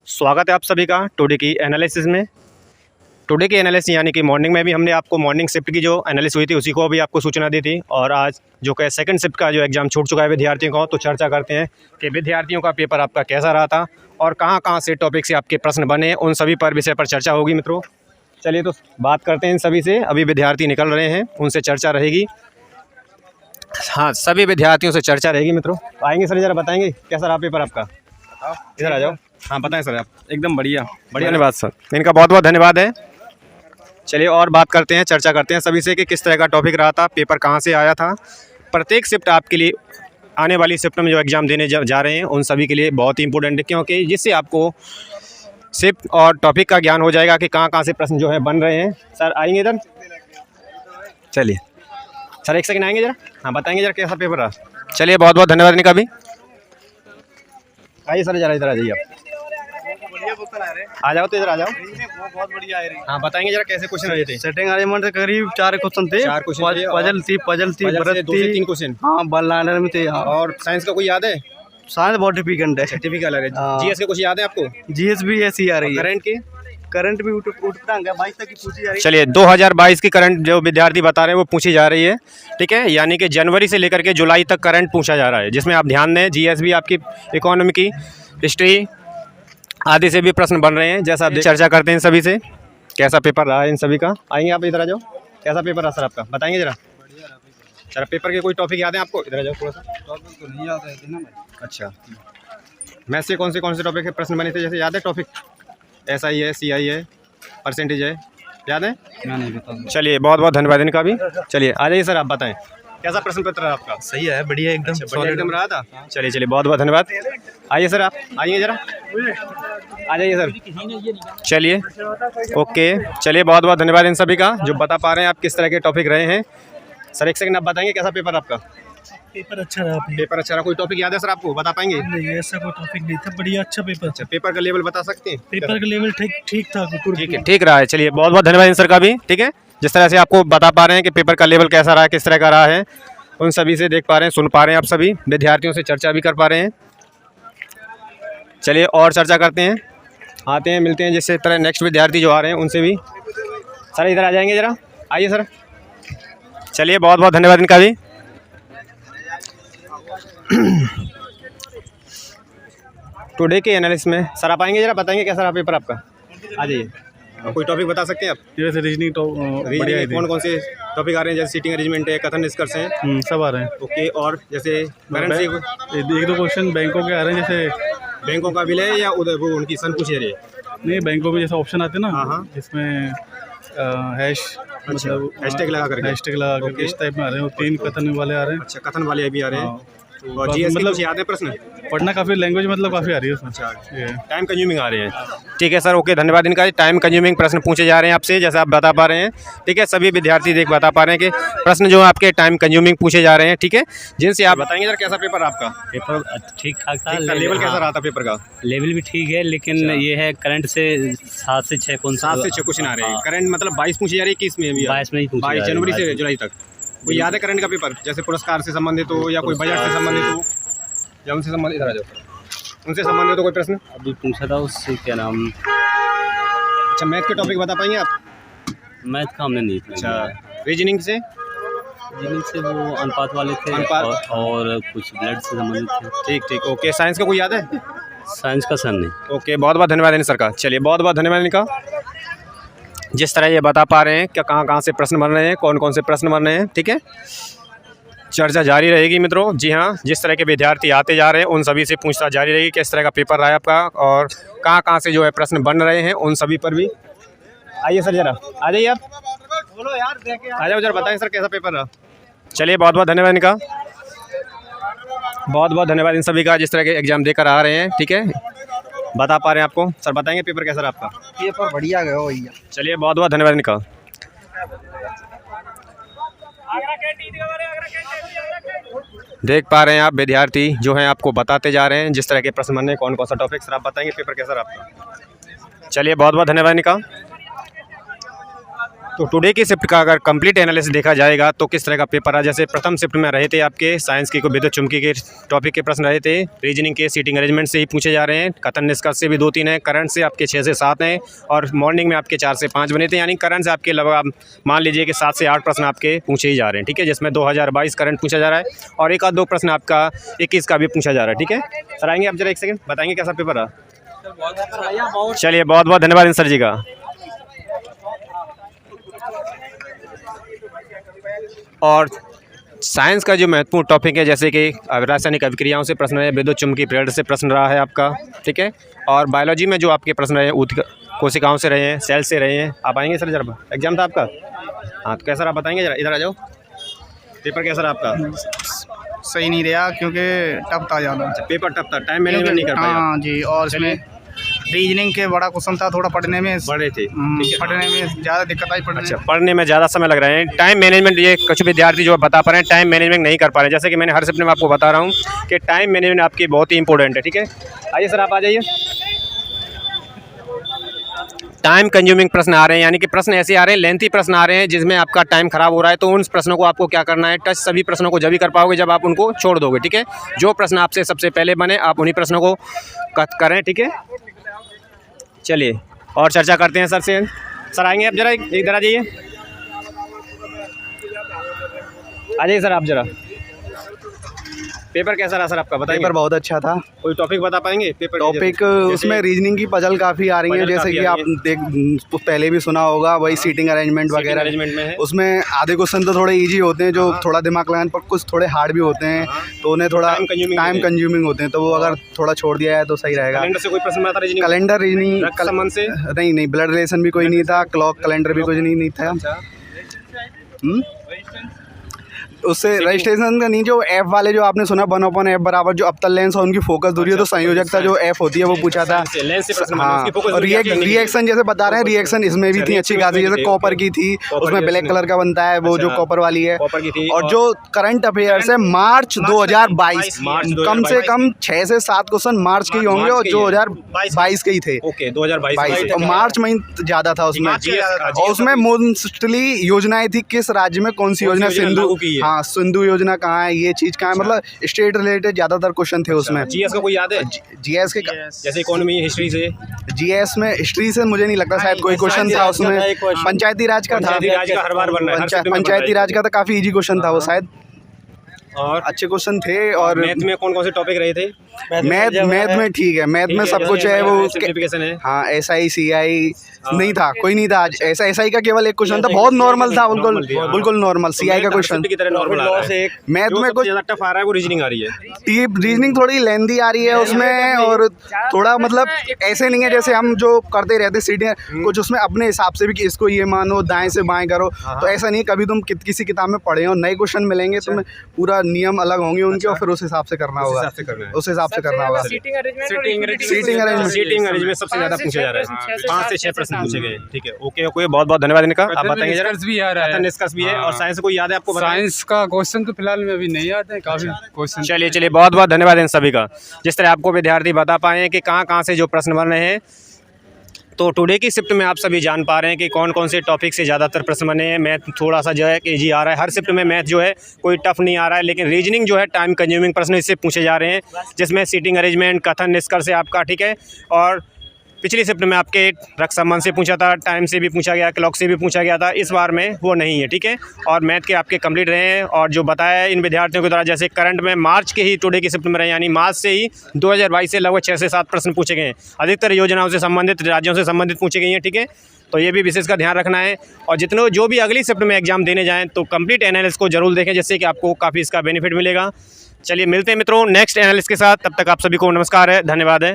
स्वागत है आप सभी का टुडे की एनालिसिस में। टुडे की एनालिसिस यानी कि मॉर्निंग में भी हमने आपको मॉर्निंग शिफ्ट की जो एनालिसिस हुई थी उसी को भी आपको सूचना दी थी, और आज जो कि सेकंड शिफ्ट का जो एग्ज़ाम छूट चुका है विद्यार्थियों को, तो चर्चा करते हैं कि विद्यार्थियों का पेपर आपका कैसा रहा था और कहाँ कहाँ से टॉपिक से आपके प्रश्न बने, उन सभी पर विषय पर चर्चा होगी मित्रों। चलिए तो बात करते हैं इन सभी से। अभी विद्यार्थी निकल रहे हैं, उनसे चर्चा रहेगी। हाँ, सभी विद्यार्थियों से चर्चा रहेगी मित्रों। आएंगे सर, ज़रा बताएंगे कैसा रहा पेपर आपका। इधर आ जाओ। हाँ बताएं सर आप। एकदम बढ़िया बढ़िया। धन्यवाद सर, इनका बहुत बहुत धन्यवाद है। चलिए और बात करते हैं, चर्चा करते हैं सभी से कि किस तरह का टॉपिक रहा था, पेपर कहाँ से आया था। प्रत्येक शिफ्ट आपके लिए आने वाली शिफ्ट में जो एग्ज़ाम देने जा रहे हैं उन सभी के लिए बहुत ही इंपॉर्टेंट है, क्योंकि जिससे आपको शिफ्ट और टॉपिक का ज्ञान हो जाएगा कि कहाँ कहाँ से प्रश्न जो है बन रहे हैं। सर आएंगे इधर। चलिए सर एक सेकंड आएंगे ज़रा। हाँ बताएंगे ज़रा कैसा पेपर रहा। चलिए बहुत बहुत धन्यवाद इनका भी। आइए सर ज़रा इधर आ जाइए आप। आ जाओ तो इधर आ जाओ। बहुत बढ़िया है। हाँ बताएंगे जरा कैसे क्वेश्चन रहे थे। सेटिंग अरेंजमेंट से करीब 4 क्वेश्चन थे। 4 क्वेश्चन थे। पजल थी से भरत 2 से थी। 3 क्वेश्चन। हाँ बल्लाडर में थे। हाँ और साइंस का कोई याद है? साइंस बहुत डिफिकल्ट है। सर्टिफिकेट अलग है। हाँ। जीएस के कुछ याद है आपको? जीएस भी ऐसी आ रही है। करंट के? करंट भी उठता है 22 तक की पूछी जा रही है। चलिए 2022 की करंट जो विद्यार्थी बता रहे हैं वो पूछी जा रही है, ठीक है। यानी कि जनवरी से लेकर के जुलाई तक करंट पूछा जा रहा है, जिसमें आप ध्यान दें जीएस भी आपकी इकोनॉमी की, हिस्ट्री आदि से भी प्रश्न बन रहे हैं। जैसा आप चर्चा करते हैं इन सभी से कैसा पेपर रहा है इन सभी का। आएंगे आप इधर आ जाओ। कैसा पेपर रहा सर आपका, बताएंगे जरा। सर पेपर के कोई टॉपिक याद है आपको? इधर आ जाओ थोड़ा सा। टॉपिक तो नहीं याद है ना। अच्छा, मैथ से कौन से टॉपिक के प्रश्न बने थे, जैसे याद है टॉपिक? SI है, CI है, परसेंटेज है, याद है? मैं नहीं बता। चलिए बहुत बहुत धन्यवाद इनका भी। चलिए आ जाइए सर, आप बताएं कैसा प्रश्न पत्र रहा आपका। सही है, बढ़िया एकदम बढ़िया एकदम रहा था। चलिए चलिए बहुत बहुत धन्यवाद। आइए सर आप आइए जरा, आ जाइए सर। चलिए ओके, चलिए बहुत बहुत धन्यवाद इन सभी का जो बता पा रहे हैं आप किस तरह के टॉपिक रहे हैं। सर एक सेकंड आप बताएंगे कैसा पेपर आपका। पेपर अच्छा रहा। पेपर अच्छा रहा। कोई टॉपिक याद है सर आपको, बता पाएंगे? नहीं ऐसा कोई टॉपिक नहीं था, बढ़िया अच्छा पेपर। अच्छा, पेपर का लेवल बता सकते हैं? पेपर का लेवल ठीक था। ठीक है, ठीक रहा है। चलिए बहुत बहुत धन्यवाद इन सर का भी, ठीक है। जिस तरह से आपको बता पा रहे हैं कि पेपर का लेवल कैसा रहा है, किस तरह का रहा है, उन सभी से देख पा रहे हैं, सुन पा रहे हैं, आप सभी विद्यार्थियों से चर्चा भी कर पा रहे हैं। चलिए और चर्चा करते हैं, आते हैं मिलते हैं जिस तरह नेक्स्ट विद्यार्थी जो आ रहे हैं उनसे भी। सर इधर आ जाएंगे जरा, आइए सर। चलिए बहुत बहुत धन्यवाद इनका भी। टुडे के एनालिसिस में सर आप आएंगे जरा, बताएंगे कैसा रहा पेपर आपका। आ जाइए। कोई टॉपिक बता सकते हैं आप? जैसे रीजनिंग तो बढ़िया है। कौन से टॉपिक आ रहे हैं? जैसे सीटिंग अरेंजमेंट है, कथन निष्कर्ष है, सब आ रहे हैं। ओके। और जैसे करेंसी, एक दो क्वेश्चन बैंकों के आ रहे हैं, जैसे बैंकों का बिल है या उधर वो उनकी सन पूछ रही है? नहीं बैंकों में जैसा ऑप्शन आते हैं ना। हाँ। जिसमें हैश मतलब हैशटैग लगा करके इस टाइप में आ रहे हैं। वो 3 कथन वाले आ रहे हैं। अच्छा, कथन वाले भी आ रहे हैं। हाँ। और जीएस मतलब याद है प्रश्न? पढ़ना काफ़ी लैंग्वेज मतलब काफ़ी आ रही है उसमें। टाइम कंज्यूमिंग आ रहे हैं, ठीक है सर, ओके धन्यवाद इनका। टाइम कंज्यूमिंग प्रश्न पूछे जा रहे हैं आपसे, जैसा आप बता पा रहे हैं, ठीक है। सभी विद्यार्थी देख बता पा रहे हैं कि प्रश्न जो आपके टाइम कंज्यूमिंग पूछे जा रहे हैं, ठीक है, जिनसे आप बताएंगे सर कैसा पेपर आपका। पेपर ठीक ठाक था। लेवल कैसा रहा था पेपर का? लेवल भी ठीक है, लेकिन ये है करंट से 7 से 6 क्वेश्चन आ रहे हैं। करंट मतलब 22 पूछे जा रही है, 21 में भी 22 में ही पूछे 22 जा रहे हैं। जनवरी से जुलाई तक। कोई याद है करंट का पेपर, जैसे पुरस्कार से संबंधित हो या कोई बजट से संबंधित हो या उनसे संबंधित? इधर आ जाओ। उनसे संबंधित हो कोई प्रश्न? अभी पूछा था उससे क्या नाम। अच्छा, मैथ के टॉपिक बता पाएंगे आप? मैथ का हमने नहीं पूछा। अच्छा, रीजनिंग से? रीजनिंग से वो अनुपात वाले थे। अनुपात। और कुछ ब्लड से संबंधित थे। ठीक ठीक, ओके। साइंस का कोई याद है? साइंस का सर नहीं। ओके, बहुत बहुत धन्यवाद इन सर का। चलिए बहुत बहुत धन्यवाद इनका, जिस तरह ये बता पा रहे हैं कि कहाँ कहाँ से प्रश्न बन रहे हैं, कौन कौन से प्रश्न बन रहे हैं, ठीक है। चर्चा जारी रहेगी मित्रों। जी हाँ, जिस तरह के विद्यार्थी आते जा रहे हैं उन सभी से पूछताछ जारी रहेगी किस तरह का पेपर रहा है आपका और कहाँ कहाँ से जो है प्रश्न बन रहे हैं, उन सभी पर भी। आइए सर जरा, आ जाइए आप। बोलो यार, आ जाओ जरा, बताएं सर कैसा पेपर रहा। चलिए बहुत बहुत धन्यवाद इनका, बहुत बहुत धन्यवाद इन सभी का जिस तरह के एग्जाम देकर आ रहे हैं, ठीक है, बता पा रहे हैं आपको। सर बताएंगे पेपर कैसा रहा आपका? पेपर बढ़िया गया भैया। चलिए बहुत बहुत धन्यवाद इनका। देख पा रहे हैं आप विद्यार्थी जो हैं आपको बताते जा रहे हैं जिस तरह के प्रश्न बने, कौन कौन सा टॉपिक। सर आप बताएंगे पेपर कैसा रहा आपका? चलिए बहुत बहुत धन्यवाद इनका। तो टुडे की शिफ्ट का अगर कंप्लीट एनालिसिस देखा जाएगा तो किस तरह का पेपर रहा। जैसे प्रथम शिफ्ट में रहे थे आपके साइंस की विद्युत चुम्बकीय के टॉपिक के प्रश्न रहे थे, रीजनिंग के सीटिंग अरेंजमेंट से ही पूछे जा रहे हैं, कथन निष्कर्ष से भी 2-3 हैं, करंट से आपके 6 से 7 हैं और मॉर्निंग में आपके 4 से 5 बने थे। यानी करंट से आपके लगभग आप मान लीजिए कि 7 से 8 प्रश्न आपके पूछे ही जा रहे हैं, ठीक है, जिसमें 2022 करंट पूछा जा रहा है और 1 आध 2 प्रश्न आपका 21 का भी पूछा जा रहा है, ठीक है। सर आएंगे आप जरा 1 सेकंड बताएंगे कैसा पेपर रहा। चलिए बहुत बहुत धन्यवाद इन सर जी का। और साइंस का जो महत्वपूर्ण टॉपिक है जैसे कि रासायनिक अभिक्रियाओं से प्रश्न है, विद्युत चुम्बकीय प्रेरण से प्रश्न रहा है आपका, ठीक है। और बायोलॉजी में जो आपके प्रश्न रहे ऊतक कोशिकाओं से रहे हैं, सेल से रहे हैं। आप आएंगे सर जरा, एग्जाम था आपका, हाँ तो कैसा रहा बताएंगे जरा, इधर आ जाओ। पेपर कैसा रहा आपका? सही नहीं रहा क्योंकि टफ था ज़्यादा। पेपर टफ था, टाइम मैनेजमेंट नहीं कर पाया। हाँ जी, और इसमें रीजनिंग के बड़ा क्वेश्चन था, थोड़ा पढ़ने में बड़े थे, पढ़ने में ज़्यादा दिक्कत आई पढ़ने अच्छा, पढ़ने में ज़्यादा समय लग रहा है। टाइम मैनेजमेंट ये कुछ विद्यार्थी जो बता पा रहे हैं टाइम मैनेजमेंट नहीं कर पा रहे हैं। जैसे कि मैंने हर शिफ्ट में आपको बता रहा हूँ कि टाइम मैनेजमेंट आपकी बहुत ही इंपॉर्टेंट है, ठीक है। आइए सर आप आ जाइए। टाइम कंज्यूमिंग प्रश्न आ रहे हैं, यानी कि प्रश्न ऐसे आ रहे हैं, लेंथी प्रश्न आ रहे हैं जिसमें आपका टाइम खराब हो रहा है। तो उन प्रश्नों को आपको क्या करना है, टच सभी प्रश्नों को जब भी कर पाओगे जब आप उनको छोड़ दोगे, ठीक है। जो प्रश्न आपसे सबसे पहले बने आप उन्हीं प्रश्नों को करें, ठीक है। चलिए और चर्चा करते हैं सर से। सर आएंगे आप जरा, इधर आ जाइए, आ जाइए सर आप जरा। पेपर कैसा रहा सर आपका बताइए। पेपर बहुत अच्छा था। कोई टॉपिक बता पाएंगे पेपर? टॉपिक उसमें रीजनिंग की पजल काफ़ी आ रही है, जैसे कि आप पहले भी सुना होगा, वही सीटिंग अरेंजमेंट वगैरह अरेंजमेंट में है। उसमें आधे क्वेश्चन तो थोड़े इजी होते हैं जो थोड़ा दिमाग लगाने पर, कुछ थोड़े हार्ड भी होते हैं तो उन्हें थोड़ा टाइम कंज्यूमिंग होते हैं, तो वो अगर थोड़ा छोड़ दिया जाए तो सही रहेगा। कैलेंडर से कोई प्रश्न आता है? कैलेंडर रीजनिंग संबंध से नहीं, ब्लड रिलेशन भी कोई नहीं था, क्लॉक कैलेंडर भी कुछ नहीं था। उससे रजिस्ट्रेशन का नहीं, जो एफ वाले जो आपने सुना 1/f बराबर जो अवतल लेंस और उनकी फोकस दूरी है, तो संयोजकता जो एफ होती है वो पूछा था। हाँ, और रिएक्शन जैसे बता रहे हैं, रिएक्शन इसमें भी थी अच्छी खासी, जैसे कॉपर की थी, उसमें ब्लैक कलर का बनता है वो जो कॉपर वाली है। और जो करंट अफेयर्स है मार्च 2022, कम से कम 6 से 7 क्वेश्चन मार्च के ही होंगे और 2022 के ही थे। 2022 और मार्च में ज़्यादा था उसमें, और उसमें मोस्टली योजनाएं थी किस राज्य में कौन सी योजना, सिंधु, हाँ सिंधु योजना कहाँ है, ये चीज़ कहाँ है, मतलब स्टेट रिलेटेड ज़्यादातर क्वेश्चन थे उसमें। जीएस का कोई याद है? जीएस के जैसे इकोनॉमी हिस्ट्री से, जीएस में हिस्ट्री से मुझे नहीं लगता, शायद कोई क्वेश्चन था उसमें। पंचायती राज का था, हर बार बन रहा है, पंचायती राज का था, काफ़ी इजी क्वेश्चन था वो शायद, और अच्छे क्वेश्चन थे। और मैथ में कौन कौन से टॉपिक रहे थे? मैथ में ठीक है, मैथ में सब कुछ है, वो सिम्प्लिफिकेशन है। हाँ, SI CI नहीं था, कोई नहीं था आज। SI का केवल एक क्वेश्चन था, बहुत नॉर्मल था, बिल्कुल नॉर्मल। CI का क्वेश्चन मैथ में कुछ टफ आ रहा है, वो रीजनिंग आ रही है, रीजनिंग थोड़ी लेंदी आ रही है उसमें, और थोड़ा मतलब ऐसे नहीं है जैसे हम जो करते रहते सीढ़ियाँ, कुछ उसमें अपने हिसाब से भी कि इसको ये मानो, दाएं से बाएं करो, तो ऐसा नहीं। कभी तुम किसी किताब में पढ़े हो, नए क्वेश्चन मिलेंगे, तुम्हें पूरा नियम अलग होंगे उनके, और फिर उस हिसाब से करना होगा, उस हिसाब से करना होगा। सीटिंग अरेंजमेंट सबसे ज्यादा पूछा जा रहा है, 5 से 6 प्रश्न पूछे गए, ठीक है। ओके ओके, बहुत बहुत धन्यवाद इनका। आप बताएंगे जरा। भी आ रहा है, निष्कर्ष भी है, और साइंस से कोई याद है आपको? साइंस का क्वेश्चन तो फिलहाल में अभी नहीं आते हैं, काफी क्वेश्चन। चलिए चलिए, बहुत बहुत धन्यवाद इन सभी का। जिस तरह आपको विद्यार्थी बता पाए हैं कि कहाँ कहाँ से जो प्रश्न बन रहे हैं, तो टुडे की शिफ्ट में आप सभी जान पा रहे हैं कि कौन कौन से टॉपिक से ज़्यादातर प्रश्न बने हैं। मैथ थोड़ा सा जो है कि इजी आ रहा है, हर शिफ्ट में मैथ जो है कोई टफ नहीं आ रहा है, लेकिन रीजनिंग जो है टाइम कंज्यूमिंग प्रश्न इससे पूछे जा रहे हैं, जिसमें सीटिंग अरेंजमेंट, कथन निष्कर्ष है आपका, ठीक है। और पिछली शिफ्ट में आपके रक्त संबंध से पूछा था, टाइम से भी पूछा गया, क्लॉक से भी पूछा गया था, इस बार में वो नहीं है, ठीक है। और मैथ के आपके कंप्लीट रहे हैं, और जो बताया है इन विद्यार्थियों के द्वारा, जैसे करंट में मार्च के ही टुडे की शिफ्ट में रहे, यानी मार्च से ही 2022 से लगभग 6 से 7 प्रश्न पूछे गए हैं, अधिकतर योजनाओं से संबंधित, राज्यों से संबंधित पूछे गए हैं, ठीक है। तो ये भी विशेष का ध्यान रखना है, और जितने जो भी अगली शिफ्ट में एग्जाम देने जाएँ तो कंप्लीट एनालिसिस को जरूर देखें, जिससे कि आपको काफ़ी इसका बेनिफिट मिलेगा। चलिए मिलते हैं मित्रों नेक्स्ट एनालिसिस के साथ, तब तक आप सभी को नमस्कार है, धन्यवाद है।